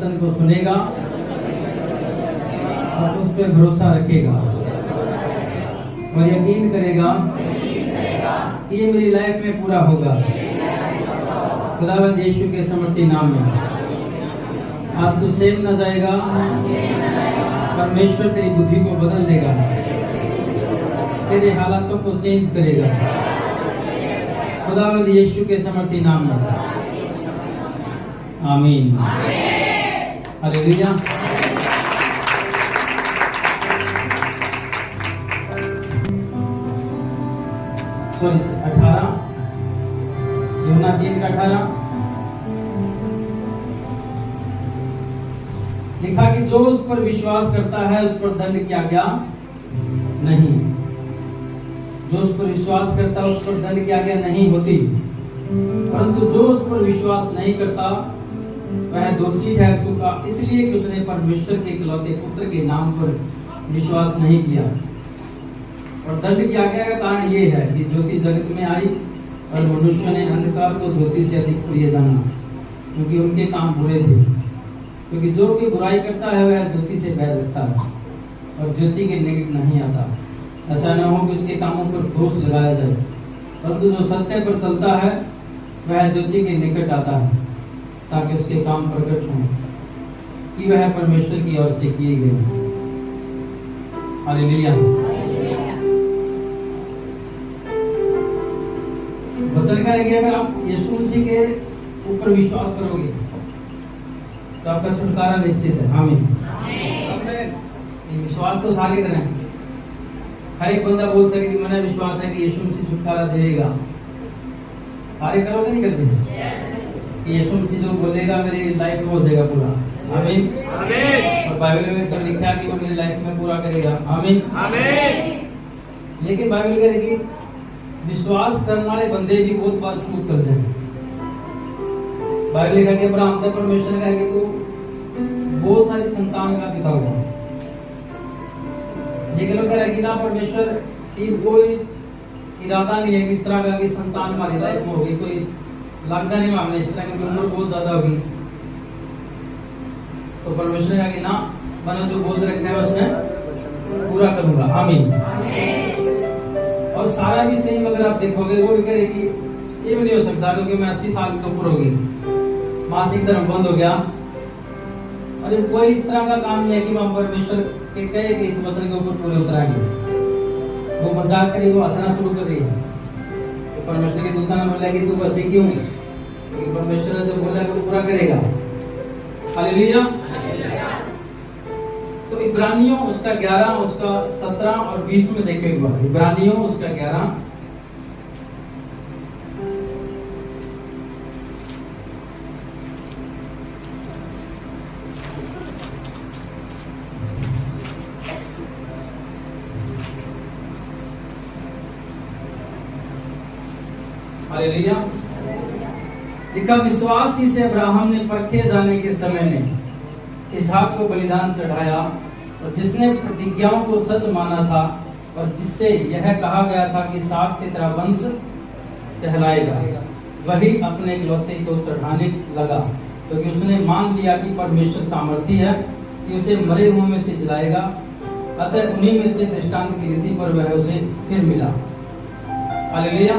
वचन को सुनेगा और उस पर भरोसा रखेगा और यकीन करेगा कि ये मेरी लाइफ में पूरा होगा। खुदावंद यीशु के समर्थी नाम में आज तू सेम न जाएगा, परमेश्वर तेरी बुद्धि को बदल देगा, तेरे हालातों को चेंज करेगा खुदावंद यीशु के समर्थी नाम में। आमीन। हालेलुया। सॉरी 18 यूहन्ना 3:18 लिखा कि जो उस पर विश्वास करता है उस पर दंड की आज्ञा नहीं। जो उस पर विश्वास करता है उस पर दंड की आज्ञा नहीं होती, परंतु जो उस पर विश्वास नहीं करता वह दोषी ठहर चुका, इसलिए कि उसने परमेश्वर के इकलौते पुत्र के नाम पर विश्वास नहीं किया। और दंड की आज्ञा का कारण ये है कि ज्योति जगत में आई और मनुष्य ने अंधकार को ज्योति से अधिक प्रिय जाना, क्योंकि उनके काम बुरे थे। क्योंकि जो कोई बुराई करता है वह ज्योति से बैर रखता है और ज्योति के निकट नहीं आता, ऐसा न हो कि उसके कामों पर दोष लगाया जाए। परंतु जो सत्य पर चलता है वह ज्योति के निकट आता है, ताकि उसके काम प्रकट हों कि वह परमेश्वर की ओर से किए गए। हालेलुया। वचन का है कि अगर आप यीशु मसीह के ऊपर विश्वास करोगे तो आपका छुटकारा निश्चित है। आमीन। विश्वास तो सारे करें, हर एक बंदा बोल सके कि मैंने विश्वास है कि यीशु मसीह छुटकारा देगा। सारे करोगे नहीं करते कि यीशु मसीह जो बोलेगा मेरी लाइफ में हो जाएगा पूरा। आमीन। और बाइबल में तो लिखा है कि वो मेरी लाइफ में पूरा करेगा। आमीन। लेकिन बाइबल कह रही कि विश्वास करने वाले बंदे भी बहुत बार चूक करते हैं। बाइबल लिखा कि अब्राहम ने परमेश्वर ने कहा कि तू बहुत सारी संतान का पिता होगा, लेकिन लोग कह रहे कि ना परमेश्वर की कोई इरादा नहीं है कि इस तरह का कि संतान हमारी लाइफ में होगी, कोई लगता नहीं मांगने इस तरह की उम्र बहुत ज्यादा होगी। तो परमेश्वर ने कहा कि ना मैंने जो बोल रखा है उसने पूरा करूंगा। आमीन। और सारा भी सेम अगर आप देखोगे वो भी कहे कि ये भी नहीं हो सकता क्योंकि मैं 80 साल के ऊपर होगी, मासिक धर्म बंद हो गया। और कोई इस तरह का काम नहीं है कि हम परमेश्वर के कहे कि इस वचन के ऊपर पूरे उतराएंगे। वो मजाक करी, वो हंसना शुरू कर रही है। तो परमेश्वर के दूसरा ने बोला कि तू हंसी क्यों, लेकिन परमेश्वर ने जो बोला वो पूरा करेगा। हालेलुया। तो इब्रानियों उसका 11 उसका 17 और 20 में देखेंगे। इब्रानियों उसका 11 हालेलुया। लिखा विश्वास ही से अब्राहम ने परखे जाने के समय में इसहाक को बलिदान चढ़ाया, और जिसने प्रतिज्ञाओं को सच माना था और जिससे यह कहा गया था कि इसहाक से तेरा वंश कहलाएगा, वही अपने इकलौते को चढ़ाने लगा, क्योंकि उसने मान लिया कि परमेश्वर सामर्थी है कि उसे मरे हुओं में से जलाएगा। अतः उन्हीं में से दृष्टांत की रीति पर वह उसे फिर मिला। हालेलुया।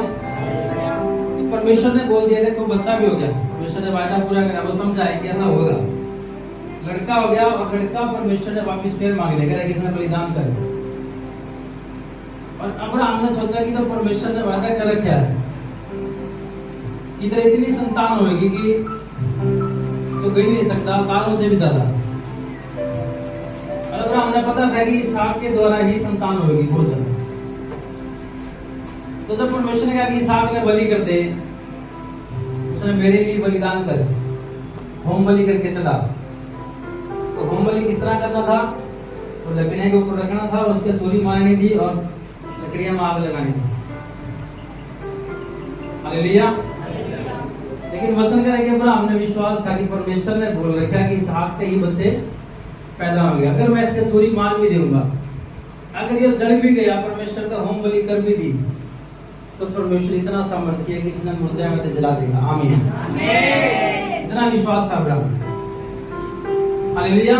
परमेश्वर ने बोल दिया, देखो बच्चा भी हो गया, परमेश्वर ने वायदा पूरा करा, वो समझा है कि ऐसा होगा। लड़का हो गया और लड़का परमेश्वर ने वापस फिर मांग लिया कि इसने बलिदान करे। और अब्राहम ने सोचा कि तो परमेश्वर ने वादा कर रखा है कि तेरे इतनी संतान होगी कि तो गिन नहीं सकता, तारों से भी ज्यादा। और अब्राहम ने पता था कि इसहाक के द्वारा ही संतान होगी बहुत ज्यादा। तो जब परमेश्वर ने कहा कि इसहाक ने बलि कर दे, उसने मेरे लिए बलिदान कर, होम बलि करके चला। तो होम बलि किस तरह करना था, तो लकड़ियां के ऊपर रखना था और उसके चोरी मारनी थी और लकड़ियां में आग लगानी थी। हालेलुया। लेकिन वचन कह रहा है कि अब्राहम ने विश्वास था कि परमेश्वर ने बोल रखा कि इसहाक के ही बच्चे पैदा होंगे। अगर मैं इसके चोरी मार भी दूंगा, अगर ये जल भी गया, परमेश्वर का होम बलि कर भी दी, तो परमेश्वर इतना सामर्थ्य है कि इसने मुर्दे में जला देगा। आमीन। इतना विश्वास था अब्राहम। हालेलुया।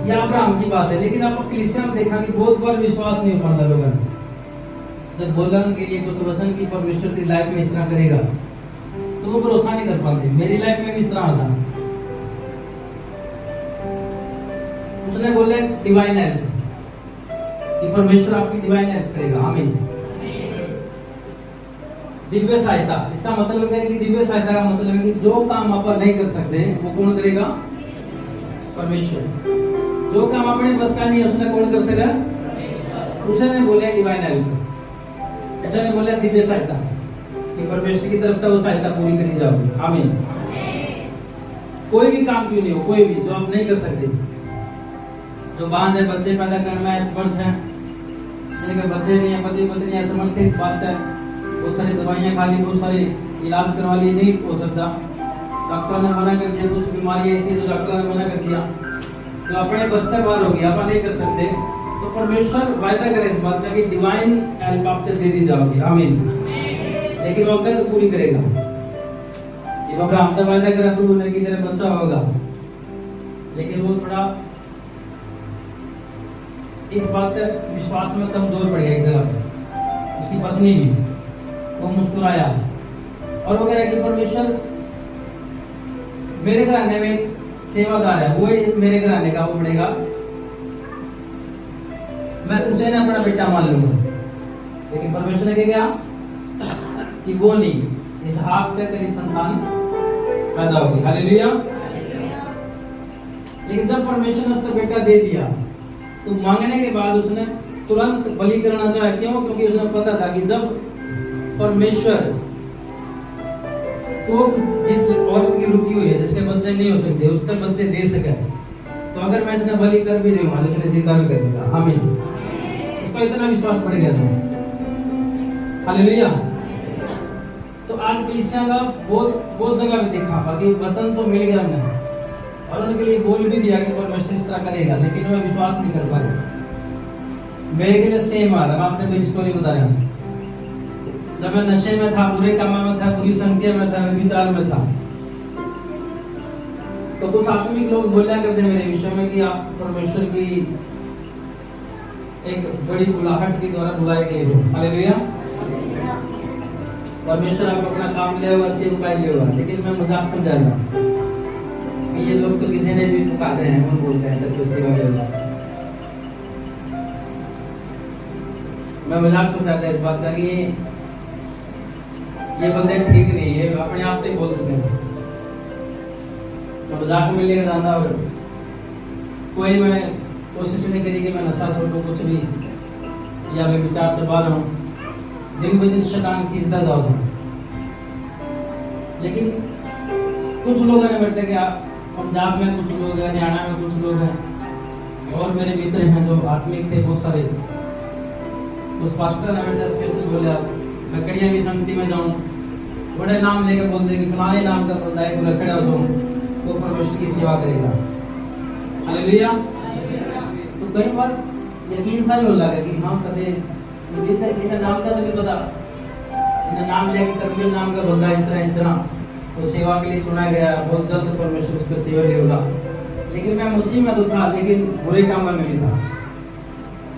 ये अब्राहम की बात है, लेकिन आप कलीसिया में देखा कि बहुत बार विश्वास नहीं हो पाता लोगों ने। जब बोला कि ये कुछ वचन की परमेश्वर की लाइफ में इस तरह करेगा, तो वो भरोसा नहीं कर पाते। मेरी लाइफ में भी इस तरह था। उसने बोले डिवाइन हेल्प, कि परमेश्वर आपकी डिवाइन हेल्प करेगा। आमीन। दिव्य सहायता, इसका मतलब है कि दिव्य सहायता का मतलब है कि जो काम आप नहीं कर सकते वो कौन करेगा? परमेश्वर। जो काम अपने बस का नहीं है उसने कौन कर सकेगा? उसने बोले डिवाइन हेल्प, उसने बोले दिव्य सहायता, कि परमेश्वर की तरफ से वो सहायता पूरी करी जाएगी। आमीन। कोई भी काम क्यों नहीं हो, कोई भी जो आप नहीं कर सकते, जो बांझ है, बच्चे पैदा करने में असमर्थ है, जिनके बच्चे नहीं है, पति पत्नी असमर्थ है, इस बात है, बहुत सारी दवाइयां खा ली, बहुत सारे इलाज करवा ली, नहीं हो सकता, डॉक्टर ने मना कर दिया, कुछ बीमारियां ऐसी जो डॉक्टर ने मना कर दिया, तो अपने बस से बाहर हो गया, आप नहीं कर सकते, तो परमेश्वर वायदा करे इस बात का कि डिवाइन हेल्प आपको दे दी जाएगी। आमीन। लेकिन वो तो पूरी करेगा। ये बाबा हम तो वायदा करा प्रभु ने कि तेरा बच्चा होगा, लेकिन वो थोड़ा इस बात का विश्वास में कमजोर पड़ गया एक जगह पे। उसकी पत्नी भी, वो मुस्कुराया और वो कह रहा कि परमेश्वर मेरे घराने में सेवादार है, वो मेरे घराने का वो पड़ेगा, मैं उसे ना अपना बेटा मान लूंगा। लेकिन परमेश्वर ने क्या कि वो नहीं, इसहाक के तेरी संतान पैदा होगी। हालेलुया। लेकिन जब परमेश्वर ने उसको बेटा दे दिया, तो मांगने के बाद उसने तुरंत बलि करना चाहा। क्यों? क्योंकि उसने पता था कि जब परमेश्वर तो जिस औरत की रुकी हुई है, जिसके बच्चे नहीं हो सकते, उसके बच्चे दे सके, तो अगर मैं इसने बलि कर भी दूंगा तो इसने जिंदा भी कर देगा। आमीन। उसका इतना विश्वास पड़ गया था। हालेलुया। तो आज कलीसिया का बहुत जगह पे देखा, बाकी वचन तो मिल गया उन्हें और उनके लिए बोल भी दिया कि परमेश्वर इस तरह करेगा, लेकिन वो विश्वास नहीं कर पाए। मेरे के लिए सेम आ रहा, मैं आपने मेरी स्टोरी बता रहा हूँ। जब मैं नशे में था, बुरे कामों में था, बुरी संगतियों में था, विचार में था, तो कुछ आत्मिक लोग बोला करते मेरे विषय में कि आप परमेश्वर की एक बड़ी बुलाहट के द्वारा बुलाए गए हो। हालेलुया। परमेश्वर आपको अपना काम ले होगा, सेवकाई ले होगा। लेकिन मैं मजाक समझा रहा हूं, ये लोग तो किसी ने भी पुकारते हैं, कौन बोलते हैं तब तो सेवा ले होगा। मैं मजाक समझाता इस बात का कि ये बंदे ठीक नहीं है, अपने आप से बोल सके। मैं मजाक में लेकर जाना, और कोई मैंने कोशिश नहीं करी कि मैं नशा छोड़ूं कुछ भी, या मैं विचार दबा रहा हूँ। दिन ब दिन शैतान खींचता जाता। लेकिन कुछ लोग हैं बेटे कि पंजाब में कुछ लोग हैं, हरियाणा में कुछ लोग हैं, और मेरे मित्र हैं जो आत्मिक थे बहुत सारे। उस पास्टर ने बेटा स्पेशल बोला मैं कड़िया की संगति में जाऊं, बड़े नाम लेकर बोलते कि फलाने नाम का बंदा है, तो खड़ा हो जाऊं तो परमेश्वर की सेवा करेगा। हालेलुया। तो कई बार यकीन सा भी हो लगा कि हाँ कदे इन्हें नाम का तो नहीं पता, इन्हें नाम लेके कर्मी नाम का बंदा इस तरह तो सेवा के लिए चुना गया, बहुत जल्द परमेश्वर उसको सेवा देगा। लेकिन मैं मसीह में तो था, लेकिन बुरे काम में भी था।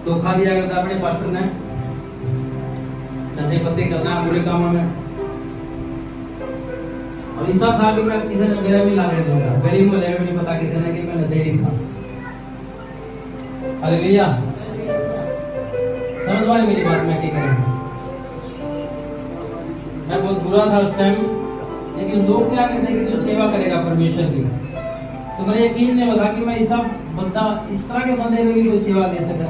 धोखा दिया करता अपने पास्टर ने, नशे पत्ते करना बुरे कामों में, और ऐसा था कि मैं किसी ने मेरा भी लाने दूंगा, गली में ले नहीं पता किसी ने कि मैं नशेड़ी था। हालेलुया। समझ वाली मेरी बात मैं क्या करूं। मैं बहुत बुरा था उस टाइम, लेकिन लोग क्या कहते हैं कि जो सेवा करेगा परमेश्वर की, तो मेरा यकीन नहीं होता कि मैं ऐसा बंदा, इस तरह के बंदे में भी कोई सेवा दे सका,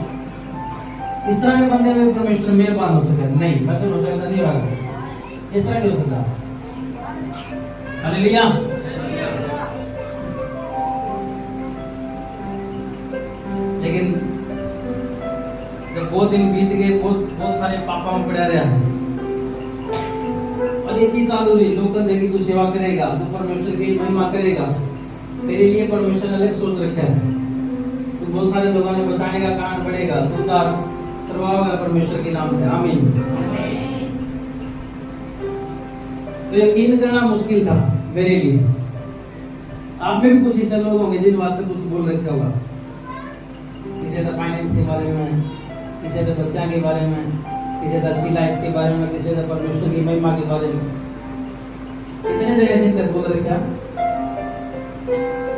इस तरह के बंदे में परमेश्वर मेहरबान हो सके। नहीं, मैं तो हो सकता नहीं होगा, इस तरह नहीं हो सकता। हालेलुया। लेकिन जब बहुत दिन बीत गए, बहुत सारे पापा में पड़ा रहा, और ये चीज चालू रही, लोग देखी तू सेवा करेगा, तू परमेश्वर की महिमा करेगा, तेरे लिए परमेश्वर ने अलग सोच रखा है, तो बहुत सारे लोगों ने बचाने का कारण पड़ेगा, तू उद्धार करवाओगा परमेश्वर के नाम से। आमीन। तो यकीन करना मुश्किल था मेरे लिए, आप में भी कुछ ऐसे लोग होंगे जिन वास्ते कुछ बोल रखा होगा, किसी का फाइनेंस के बारे में, किसी का बच्चा के बारे में, किसी का अच्छी लाइफ के बारे में, किसी का परमेश्वर की महिमा के बारे में। कितने जगह जिन तक बोल रखा,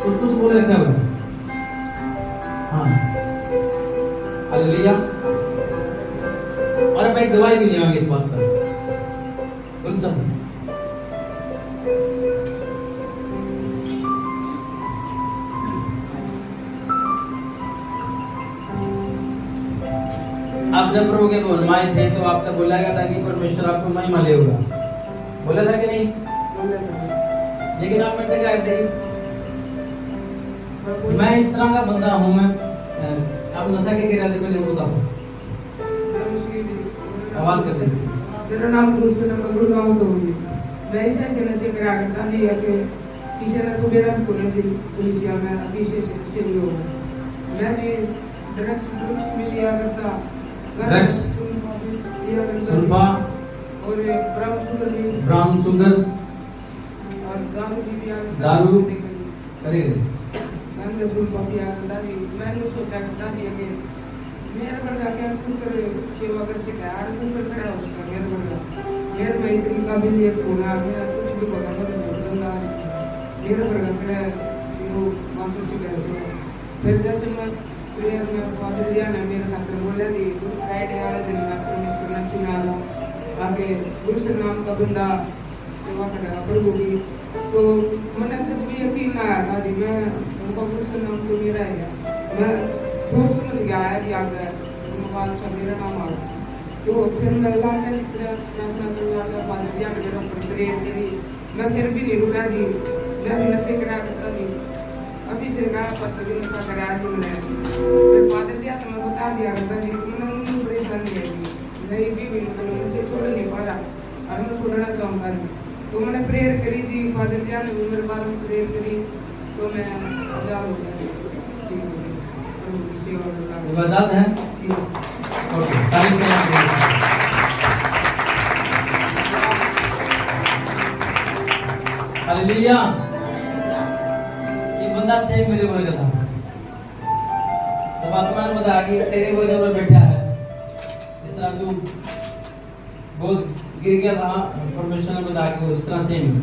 कुछ बोल रखा होगा। हाँ, हालेलुया। और अब एक गवाही भी लेंगे इस बात पर। बोल सब आप जब प्रभु के भवन में आए थे तो आपका बोला गया था कि परमेश्वर आपको महिमा लेगा, बोला था कि नहीं? लेकिन आप में क्या कहते हैं, मैं इस तरह का बंदा हूँ, मैं आप नशा के गिरा थे पहले होता हूँ, आवाज करते हैं। मेरा नाम गुरुगांव तो हुई। मैं इस तरह से नशे करा करता नहीं है कि किसी ने तो मेरा भी कोने दिल पुलिसिया में अभी से भी हो। मैं भी ड्रग्स में लिया करता, ड्रग्स, सुल्फा और ब्राउन शुगर और दारू भी पिया करता, दारू करेंगे। गंदे सुल्फा पिया करता जी। मैंने सोचा करता जी कि मेरे बड़ा क्या तू कर सेवा कर सके यार, तू कर खड़ा हो उसका मेरे बड़ा मेरे में इतनी काबिलियत होना, मेरा कुछ भी करना मतलब दूंगा मेरे बड़ा खड़ा वो वापस से कैसे। फिर जैसे मैं प्रेयर में फादर जी ने मेरे खातिर बोला जी फ्राइडे वाले दिन में परमेश्वर ने चुना ला आगे गुरु नाम का बंदा सेवा करेगा प्रभु की। तो मैंने कुछ भी यकीन आया था जी, मैं उनका गुरु नाम तो मेरा है, मैं सोच समझ गया है कि आगे उनका मेरा नाम आ गया। तो फिर मैं अल्लाह ने प्रार्थना करवा के फादर जी ने मेरा प्रेयर करी। मैं फिर भी नहीं रुका जी, मैं भी नशे करा करता जी, अभी से कहा पत्थर भी नशा करा जी मैंने। फिर फादर जी ने मैं बता दिया करता जी मैंने उन्हें परेशानी है जी, नहीं भी मतलब मुझे छोड़ नहीं पा रहा और मैं छोड़ना चाहूँगा जी। तो मैंने प्रेयर करी जी, फादर जी ने भी मेरे बारे में प्रेयर करी, तो मैं आज़ाद हो गया। आजाद है। ओके, तारीफ करें। हालेलुया। ये बंदा सेम मेरे को था, तब आत्मा ने बताया कि तेरे वजह पर बैठा है, इस तरह तू बहुत गिर गया था। परमेश्वर ने बताया कि वो इस तरह सेम है।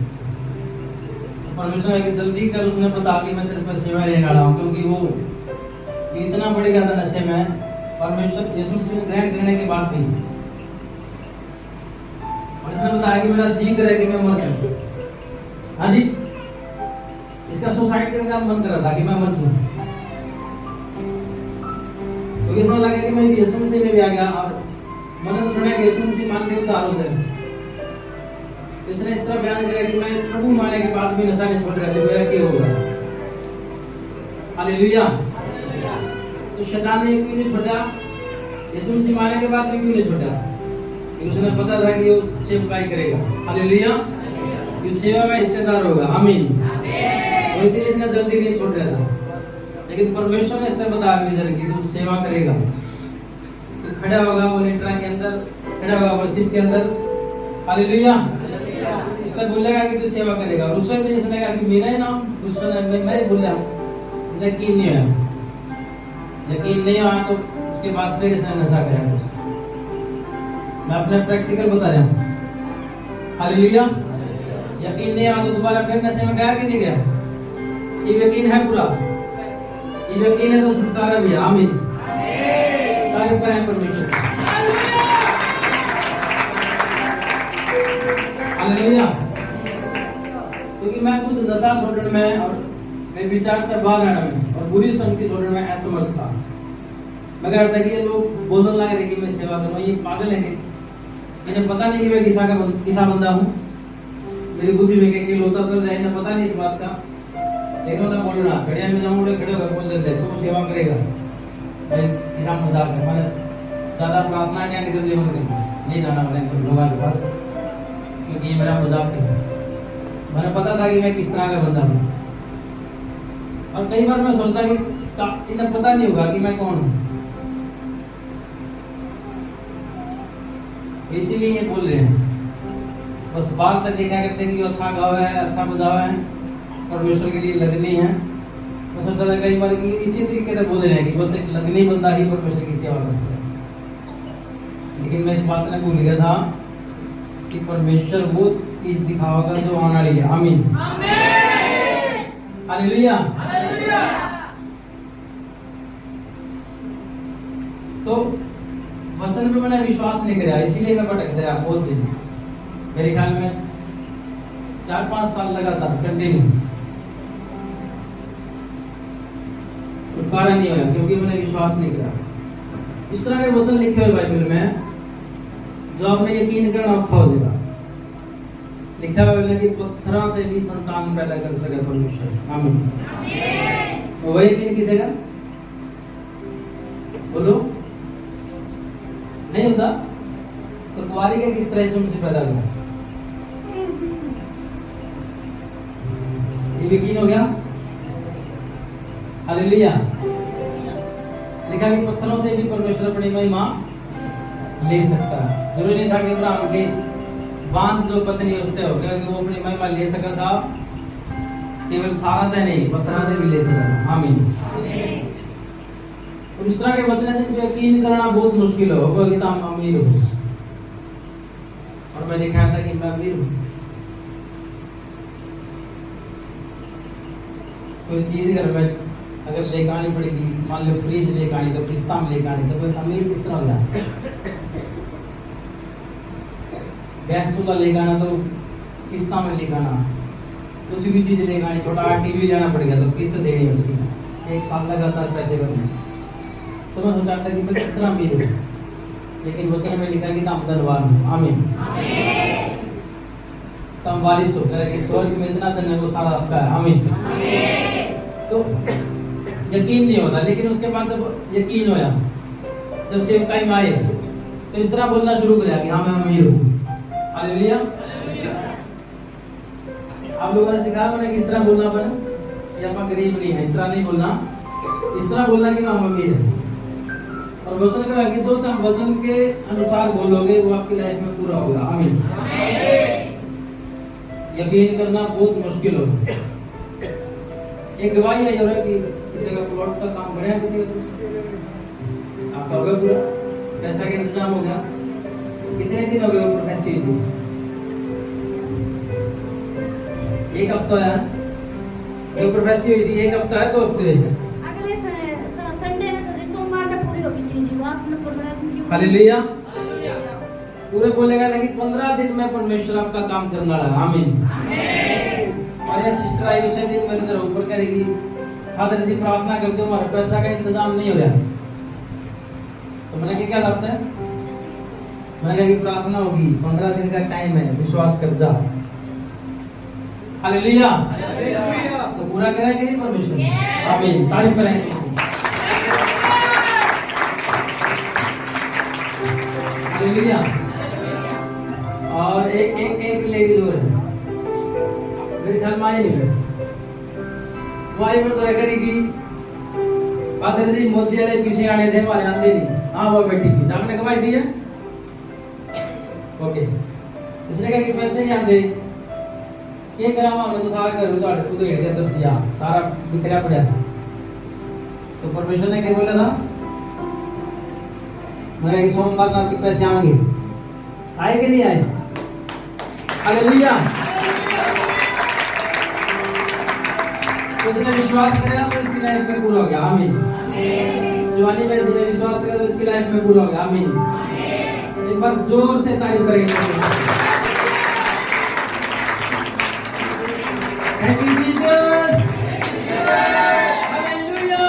परमेश्वर ने जल्दी कर उसने बताया कि मैं तेरे पर सेवा लेने वाला हूँ, क्योंकि वो इतना बढ़ गया था नशे में। परमेश्वर यीशु मसीह ग्रहण करने के बाद भी और इसने बताया कि मेरा जी करे कि मैं मर जाऊं। हाँ जी, इसका सुसाइड करने का मन कर रहा था कि मैं मर जाऊं। तो इसने लगा कि मैं यीशु मसीह में भी आ गया और मैंने तो सुना कि यीशु मसीह मान के उतारो से। इसने इस तरह बयान किया कि मैं प्रभु मानने के बाद भी नशा नहीं छोड़ रहा, मेरा क्या होगा। हालेलुया। तो शैतान ने क्यों नहीं छोड़ा, यीशु मसीह मारने के बाद भी क्यों नहीं छोड़ा, क्योंकि उसने पता था कि वो सेवकाई करेगा। हालेलुया। ये सेवा में हिस्सेदार होगा। आमीन। तो इसलिए इसने जल्दी नहीं छोड़ रहा था, लेकिन परमेश्वर ने इस तरह बताया विजन की तू सेवा करेगा, तो खड़ा होगा वो लेटरा के अंदर, खड़ा होगा वर्शिप के अंदर। हालेलुया। इसने बोलेगा कि तू सेवा करेगा। और उसने इसने कहा कि मेरा ही नाम, उसने मैं बोला यकीन नहीं आया, यकीन नहीं आया तो उसके बाद फिर इसने नशा कराया। मैं अपना प्रैक्टिकल बता रहा हूँ। हालेलुया। यकीन नहीं आया तो दोबारा फिर नशे में गया कि नहीं गया? ये यकीन है पूरा, ये यकीन है तो छुटकारा भी है। आमीन। तारीफ करें परमेश्वर। हालेलुया। क्योंकि मैं खुद नशा छोड़ने में और मैं विचार का बाहर आने में और बुरी संगति छोड़ने में असमर्थ था। मैं कहता था कि ये लोग बोलने लगे कि मैं सेवा करूँ, ये पागल है कि इन्हें पता नहीं कि मैं किसा बंदा हूँ। मेरी बुद्धि में कहीं लोचा चल जाए, इन्हें पता नहीं इस बात का, लेकिन उन्हें बोलना खड़िया में जाऊँ खड़े होकर बोल देते तो सेवा करेगा। किसा मजाक है, मैंने ज़्यादा प्रार्थना क्या निकल दी, नहीं जाना मैंने लोगों के पास, क्योंकि ये मेरा मजाक है। मैंने पता था कि मैं किस तरह का बंदा हूँ। और कई बार मैं सोचता कि इन्हें पता नहीं होगा कि मैं कौन हूँ, इसीलिए ये बोल रहे हैं। बस बात तक देखा करते हैं कि अच्छा गावा है, अच्छा बजावा है, परमेश्वर के लिए लगनी है। मैं सोचा था कई बार कि इसी तरीके से बोल रहे हैं कि बस एक लगनी बंदा ही परमेश्वर की सेवा कर सकता है, लेकिन मैं इस बात में भूल गया था कि परमेश्वर वो चीज दिखाओगा जो आने वाली है। आमीन, हालेलुया। तो वचन पे मैंने विश्वास नहीं किया, इसीलिए मैं भटक गया बहुत दिन, मेरे ख्याल में 4-5 साल लगातार कंटिन्यू छुटकारा नहीं होया, क्योंकि मैंने विश्वास नहीं किया। इस तरह के वचन लिखे हुए बाइबल में जो आपने यकीन करना औखा हो जाएगा। लिखा हुआ है कि पत्थरों से भी संतान पैदा कर सके परमेश्वर। आमीन। तो वही यकीन किसेगा बोलो, नहीं होता तो कुंवारी के किस तरह से मुझे पैदा हुआ, ये यकीन हो गया। हालेलुया। लिखा कि पत्थरों से भी परमेश्वर अपनी महिमा ले सकता है। जरूरी नहीं था कि अब्राहम के बांस जो पत्नी उससे हो गया कि वो अपनी महिमा ले सका था, केवल सारा था नहीं, पत्थरों से भी ले सका। आमीन। तो इस तरह के वचन जिन पे यकीन करना बहुत मुश्किल हो, वो कि तुम अमीर हो, और मैं दिखाया था कि मैं अमीर हूँ। कोई चीज घर में अगर लेकर आनी पड़ेगी, मान लो फ्रिज लेकर आनी, तो किस्ता में लेकर आनी, तो फिर अमीर किस तरह हो जाए। गैस चूल्हा लेकर आना तो किस्ता में लेकर आना, कुछ भी चीज लेकर आनी, छोटा टीवी लेना पड़ेगा तो किस्त देनी है उसकी, 1 साल लगातार पैसे करने। तो मैं सोचा था कि मैं किस तरह अमीर हूँ, लेकिन वचन में लिखा कि तुम धनवान हो। आमीन। तुम वारिस हो, कि स्वर्ग में इतना धन है वो सारा आपका है। आमीन। तो यकीन नहीं होता, लेकिन उसके बाद जब यकीन होया, जब सेव टाइम आए तो इस तरह बोलना शुरू किया कि हाँ मैं अमीर हूँ। हालेलुया। आप लोगों ने सिखाया मैंने किस तरह बोलना पड़े, या मैं गरीब नहीं है, इस तरह नहीं बोलना, इस तरह बोलना कि हम अमीर है। और वचन का कि जो तुम वचन के अनुसार बोलोगे वो आपकी लाइफ में पूरा होगा। आमीन। यकीन करना बहुत मुश्किल होगा। एक गवाही आई है कि किसी का प्लॉट का काम बढ़िया, किसी का आपका हो गया पूरा, पैसा का इंतजाम हो गया, कितने दिन हो गए ऊपर पैसे हुई थी? 1 हफ्ता है ऊपर पैसे हुई थी, 1 हफ्ता है 2 हफ्ते है। हालेलुया। पूरे बोलेगा ना कि 15 दिन में परमेश्वर आपका काम करना है। आमीन। अरे सिस्टर आई उसे दिन मेरे तरफ ऊपर करेगी, फादर जी प्रार्थना करते हो हमारे पैसा का इंतजाम नहीं हो रहा, तो मैंने क्या करता है, मैंने कहा कि प्रार्थना होगी, 15 दिन का टाइम है, विश्वास कर जा। हालेलुया। तो पूरा कराएंगे नहीं परमेश्वर। आमीन। तारीफ करेंगे। हालेलुया। और एक लेडी जो है मेरे ख्याल में आई नहीं, वो आई में तो करेगी, फादर जी मोदी वाले पीछे आने थे हमारे आंदे नहीं, हाँ वो बैठी थी, आपने गवाही दी है। ओके, इसने कहा कि पैसे नहीं आते, क्या करा हमने तो सारा घर उधेड़ के दब दिया, सारा बिखरा पड़ा था। तो परमेश्वर ने क्या बोला था, मैंने कि सोमवार को आपके पैसे आएंगे, आए कि नहीं आए? हालेलुया। जिसने विश्वास करेगा तो इसकी लाइफ में पूरा हो गया। आमीन। शिवानी में जिसने विश्वास करेगा तो इसकी लाइफ में पूरा हो गया। आमीन। एक बार जोर से तारीफ करेंगे। Thank you Jesus. Hallelujah.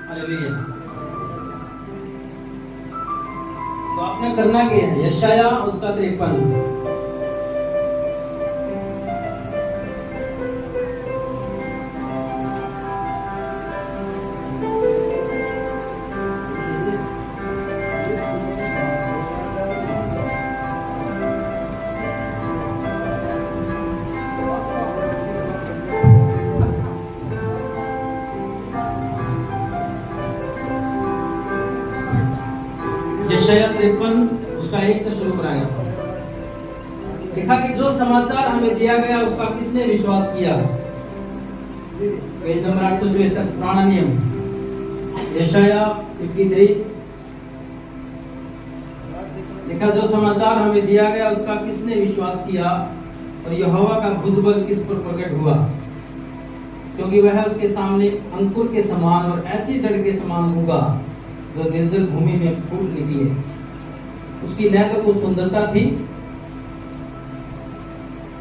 Hallelujah. तो आपने करना क्या है? यशाया उसका 53। यशाया 53 उसका 1 का शुरू कराया। लिखा कि जो समाचार हमें दिया गया उसका किसने विश्वास किया। पेज नंबर 874 पुराना नियम यशाया 53। लिखा जो समाचार हमें दिया गया उसका किसने विश्वास किया और यहोवा का भुजबल किस पर प्रकट हुआ, क्योंकि वह उसके सामने अंकुर के समान और ऐसी जड़ के समान होगा जो निर्जल भूमि में फूट निकली है। उसकी न तो कोई सुंदरता थी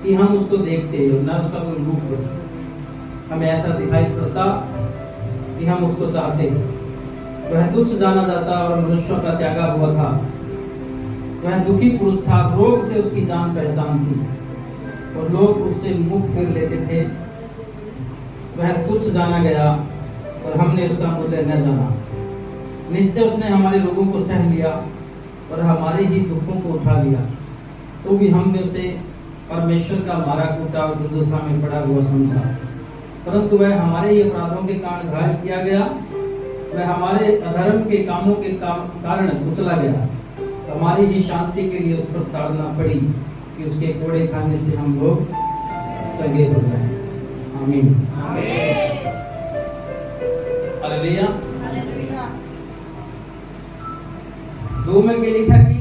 कि हम उसको देखते और न उसका कोई रूप हमें ऐसा दिखाई पड़ता कि हम उसको चाहते। वह तुच्छ जाना जाता और मनुष्यों का त्यागा हुआ था। वह दुखी पुरुष था, रोग से उसकी जान पहचान थी और लोग उससे मुख फेर लेते थे। वह तुच्छ जाना गया और हमने उसका मूल्य न जाना। निश्चय उसने हमारे रोगों को सह लिया और हमारे ही दुखों को उठा लिया, तो भी हमने उसे परमेश्वर का मारा कूटा और दुर्दशा में पड़ा हुआ समझा। परंतु वह हमारे ही अपराधों के कारण घायल किया गया, वह हमारे अधर्म के कामों के कारण कुचला गया। हमारी ही शांति के लिए उस पर ताड़ना पड़ी कि उसके कोड़े खाने से हम लोग चंगे हो जाएं। आमीन। हालेलुया। 2 में ये लिखा कि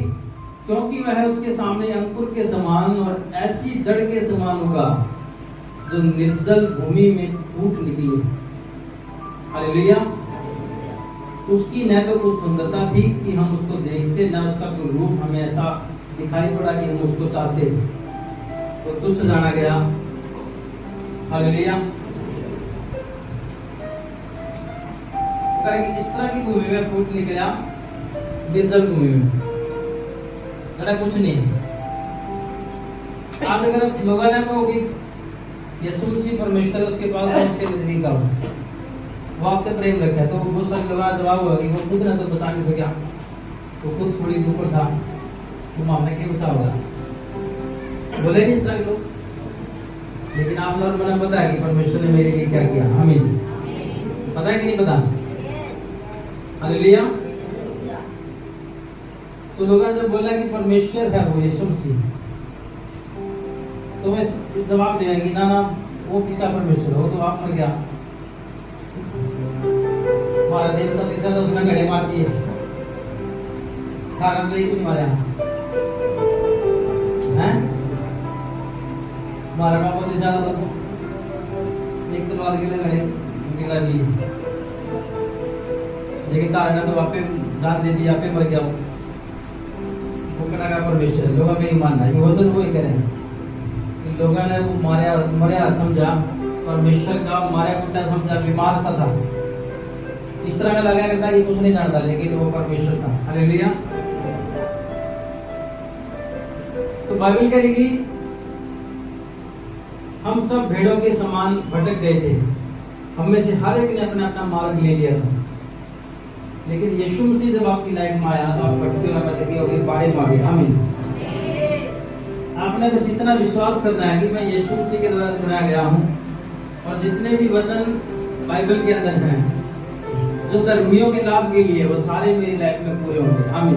क्योंकि वह उसके सामने अंकुर के समान और ऐसी जड़ के समान होगा जो निर्जल भूमि में फूट निकली। हालेलुया। उसकी न तो कोई सुंदरता थी कि हम उसको देखते, न उसका कोई रूप हमें ऐसा दिखाई पड़ा कि हम उसको चाहते। तो तुच्छ जाना गया। हालेलुया। इस तरह की भूमि में फूट निकला, निर्जल भूमि में जरा कुछ नहीं। आज अगर लोगों ने कहो कि यीशु मसीह परमेश्वर उसके पास है, उसके नजदीक आओ, वो आपके प्रेम रखा है, तो बहुत सारे लोगों का जवाब हुआ कि वो खुद ना तो बचा नहीं सका, वो खुद थोड़ी ऊपर था, तो मामला क्या बचा होगा। बोले नहीं इस तरह के लोग, लेकिन आप लोग मैंने पता है कि परमेश्वर ने मेरे लिए क्या किया। हमें पता है कि नहीं पता। हालेलुया। तो लोगों ने जब बोला कि परमेश्वर है वो यीशु मसीह, तो मैं इस जवाब नहीं आएगी ना ना वो किसका परमेश्वर है, वो तो आप मर गया। हमारा देवता तीसरा तो उसने घड़े मार दिए, खाना तो नहीं मारा हैं। हमारा बाबा तीसरा तो एक तलवार के लिए घड़े गिरा दिए, लेकिन तारा ने तो आपे जान दे दी, आपे मर गया। वो कटा का परमेश्वर है, लोगों का ये मानना है। वचन वो ही करें कि लोगों ने वो मरा समझा, परमेश्वर का मारा कुटा समझा, बीमार सा था, इस तरह का लगा करता कि कुछ नहीं जानता, लेकिन वो परमेश्वर था। हालेलुया। तो बाइबल कहेगी हम सब भेड़ों के समान भटक गए थे, हम में से हर एक ने अपना अपना मार्ग ले लिया था, लेकिन यीशु मसीह जब आपकी लाइफ में आया तो आप भटके हुए मत गए, बाड़े मार गए। आमीन। आपने बस इतना विश्वास करना है कि मैं यीशु मसीह के द्वारा चुना गया हूँ, और जितने भी वचन बाइबल के अंदर हैं जो धर्मियों के लाभ के लिए, वो सारे मेरी लाइफ में पूरे होंगे। आमीन।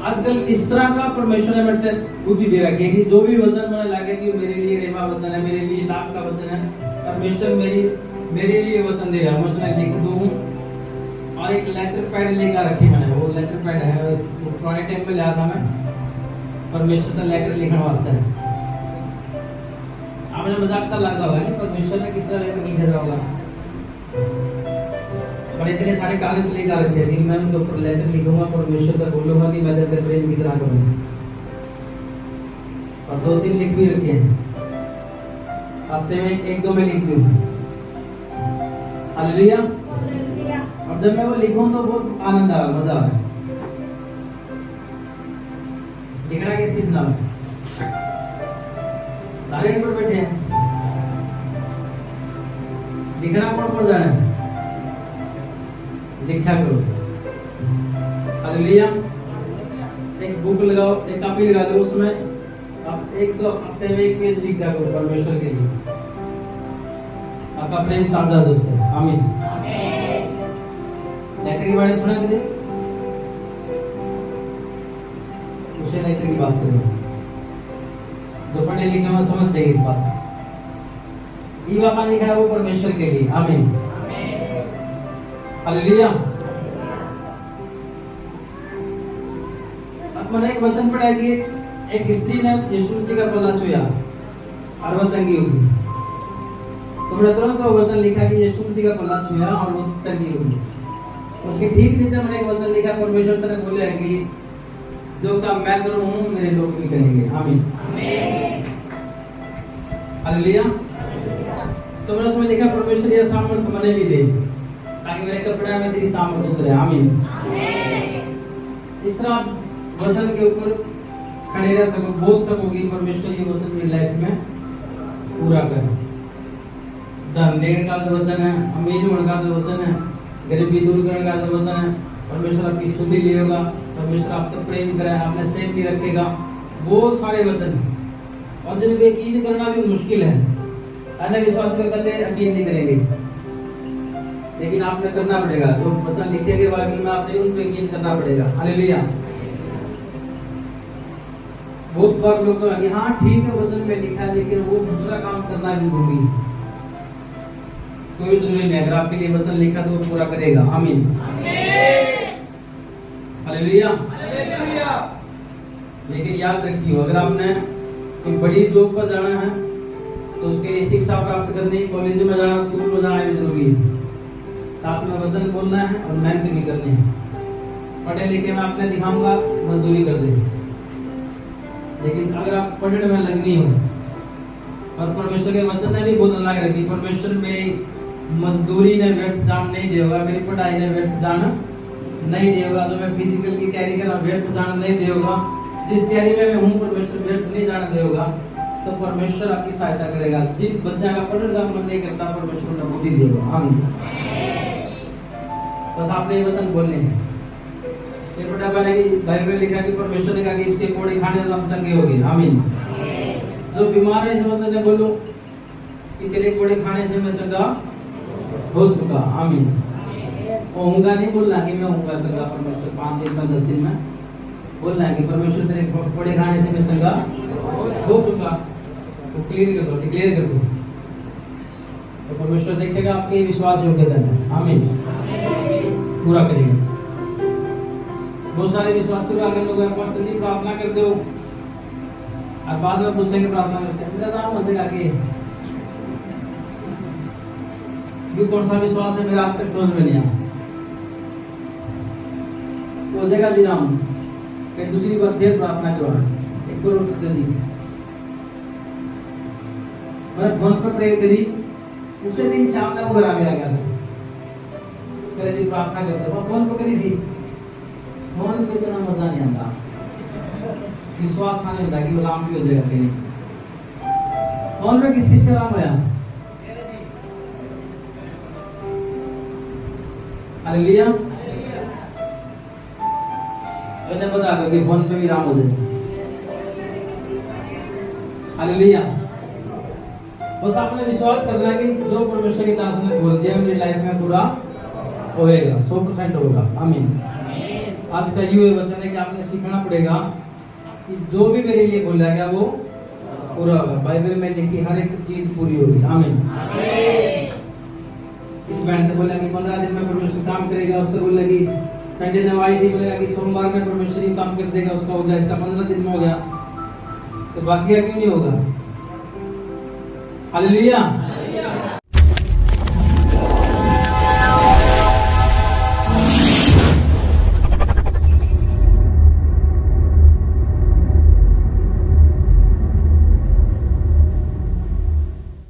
आजकल इस तरह का परमेश्वर ने मेरे बुद्धि दे रखी है कि जो भी वचन मुझे लगे कि मेरे लिए रेमा वचन है, मेरे लिए लाभ का वचन है, परमेश्वर मेरे लिए वचन दे रहा है, मैं उसमें लिख दूं। और एक लेटर पैड लेकर रखी मैंने, वो लेटर पैड है, पुराने टाइम पे लिया था मैं, परमेश्वर का लेटर लिखने वास्ते है। आपने मजाक सा लगा होगा नहीं, परमेश्वर ने किस तरह लेटर लिखा होगा, और इतने सारे कागज लेकर रखे कि मैं उनके ऊपर लेटर लिखूंगा, परमेश्वर का बोलूंगा कि मैं तेरे प्रेम की तरह करूंगा, और 2-3 लिख भी रखे हैं, हफ्ते में 1-2 में लिख दूं। हालेलुया। और जब मैं वो लिखूं तो बहुत आनंद आया, मजा आया। लिखना किस नाम है, सारे इन पर बैठे हैं, लिखना कौन जाना है, लिखा करो। हालेलुया। एक बुक लगाओ, एक कॉपी लगा लो, उसमें आप 1-2 हफ्ते में 1 पेज लिख दिया करो परमेश्वर के लिए। आपका प्रेम ताजा दोस्तों। आमीन। लेटर के बारे में सुना कभी? उसे लेटर की बात करो, जो पढ़े लिखे हैं समझ जाएगी इस बात। ये बाबा लिखा है वो परमेश्वर के लिए। आमीन, हालेलुया। अब मैंने एक वचन पढ़ा कि एक स्त्री ने यीशु मसीह का पल्ला छुआ और वो चंगी हो गई। तो मैंने तुरंत वो वचन लिखा कि यीशु मसीह का पल्ला छुआ और वो चंगी हो गई। उसके ठीक नीचे मैंने एक वचन लिखा, परमेश्वर तेरे बोले है कि जो काम मैं करूं हूं मेरे लोग भी करेंगे। आमीन, हालेलुया। तो मैंने उसमें लिखा परमेश्वर यह सामर्थ मने भी दे ताकि मेरे कपड़े में तेरी सामर्थ उतरे। आमीन। इस तरह वचन के ऊपर खड़े रह सको, बोल सकोगे परमेश्वर ये वचन मेरी लाइफ में पूरा करे। धन देने का जो वचन है, अमीर होने का जो वचन है, गरीबी दूर करने का जो वचन है, परमेश्वर आपकी शुद्धि लेगा, परमेश्वर आपका प्रेम करे, आपने सेव नहीं रखेगा, बहुत सारे वचन है। और जिनको यकीन करना भी मुश्किल है, अन्य विश्वास करते यकीन नहीं करेंगे, लेकिन आपने करना पड़ेगा। जो वचन लिखे गए बाइबल में आपने उन पे यकीन करना पड़ेगा। हालेलुया। बहुत बार लोग कहेंगे हाँ ठीक है वचन में लिखा है, लेकिन वो दूसरा काम करना भी जरूरी है। कोई जरूरी नहीं, अगर आपके लिए वचन लिखा तो वो पूरा करेगा। आमीन, हालेलुया। लेकिन याद रखिए, अगर आपने कोई बड़ी जॉब पर जाना है तो उसके लिए शिक्षा प्राप्त करनी, कॉलेज में जाना, स्कूल में जाना भी जरूरी है। साथ में वचन बोलना है और मेहनत भी करनी है। पढ़े लिखे में आपने दिखाऊंगा मजदूरी कर दे, लेकिन अगर आप पढ़ने में लगनी हो और परमेश्वर के वचन ने भी बोलना लग रही, परमेश्वर मेरी मजदूरी ने व्यर्थ जान नहीं देगा, मेरी पढ़ाई ने व्यर्थ जान नहीं देगा, तो मैं फिजिकल की तैयारी कर रहा व्यर्थ जान नहीं देगा, जिस तैयारी में मैं हूँ परमेश्वर व्यर्थ नहीं जान देगा, तो परमेश्वर आपकी सहायता करेगा। जिन बच्चा का पढ़ने का मन नहीं करता परमेश्वर ने बुद्धि देगा। आमीन। बस आपने ये वचन बोलने हैं। ये बड़ा बाइबल लिखा कि परमेश्वर ने कहा कि इसके कोड़े खाने से हम चंगे हो गए। आमीन। जो बीमार है इस वचन ने बोलो कि तेरे कोड़े खाने से मैं चंगा हो चुका। आमीन। होऊंगा नहीं बोलना कि मैं होऊंगा चंगा, परमेश्वर 5 दिन में 10 दिन में बोलना है कि परमेश्वर तेरे कोड़े खाने से मैं चंगा हो चुका। तो क्लियर कर दो, डिक्लेयर कर दो, तो परमेश्वर देखेगा आपके विश्वास योग्यता है। आमीन। पूरा करेगा। बहुत सारे विश्वासी आगे लोग पास्टर जी प्रार्थना करते हो और बाद में पूछेंगे प्रार्थना करते हैं मेरा नाम मजेगा कि भी कौन सा विश्वास है मेरा आज तक समझ में नहीं आया। तो जगह जी राम फिर दूसरी बार फिर प्रार्थना करो, एक बार करते जी मैंने फोन पर प्रेयर करी, उसे दिन शाम में वो घर आ गया था, करे जी प्रार्थना करते हो फोन पर करी थी, फोन पे इतना मजा नहीं आता, विश्वास आने होता कि वो काम भी हो जाएगा कि नहीं। फोन पे किस किस का काम होया? हालेलुया। मैंने बता दो कि फोन पे भी राम हो जाए। हालेलुया। बस आपने विश्वास करना है कि जो परमेश्वर की तरफ से बोल दिया मेरी लाइफ में पूरा होएगा, 100% होगा। आमीन। आज का ये वचन है कि आपने सीखना पड़ेगा कि जो भी मेरे लिए बोला गया वो पूरा होगा। बाइबल में लिखी हर एक चीज पूरी होगी। आमीन। इस बैंड ने बोला कि 15 दिन में परमेश्वर काम करेगा, उसको बोला कि संडे ने आई थी, बोला कि सोमवार में परमेश्वर ही काम कर देगा, उसका हो गया, इसका 15 दिन में हो गया, तो बाकी क्यों नहीं होगा? हालेलुया।